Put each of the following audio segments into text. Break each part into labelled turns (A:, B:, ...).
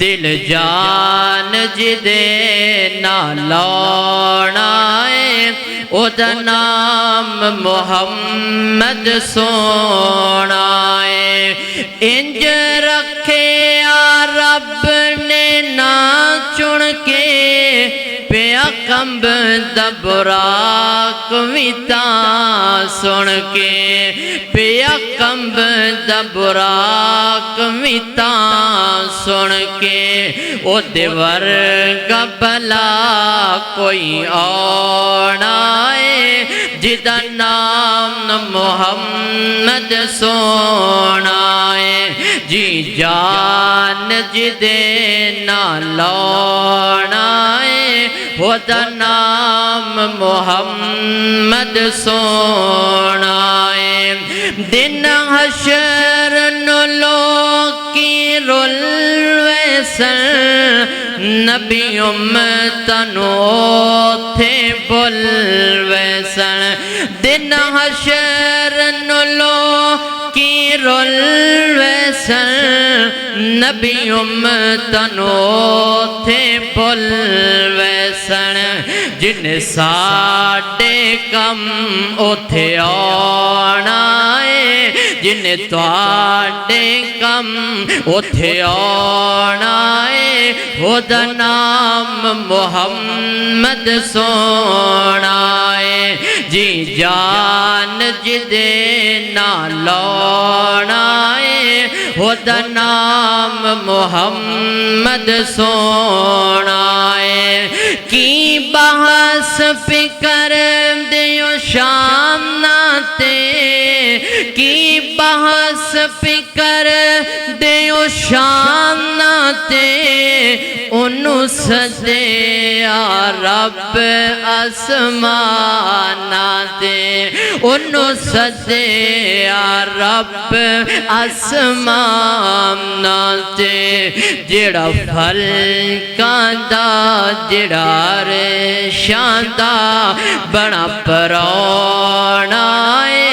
A: दिल जान जिदे नाल लाना है ओदा नाम मुहम्मद सोना है। इंज रखे आ रब ने ना चुन के पिया कंब दबराक विता सुन के पिया कंब दबराक विता सुन के ओ देवर गबला कोई आना है जिदा नाम मोहम्मद सोना है। जी जान जिदे ना लौना है ओदा नाम मोहम्मद सोना है। दिन हशर नु लोकी रुल वैसन नबी उम्मतन ओथे बुल वैसन। दिन हशर नु लोकी रुल वैसन नबी उम्मतन ओथे बुल वैसन। जिन साडे कम ओथे आना है जिन तुहाडे कम ओथे आना है ओदा नाम मुहम्मद सोना है। जी जान जिदे ना लौना है ओदा नाम मुहम्मद सोना है। की बहस फिकर दियो शाम नाते की बहस फिकर दियो शाम नाते उन्नु सदे आ रब आसमाना ते उन्नु सदे आ रब आसमाना ते। जेड़ा फल कांदा जेड़ा रेशां दा बड़ा परौना है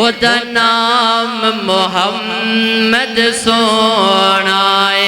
A: ओदा नाम मुहम्मद सोना है।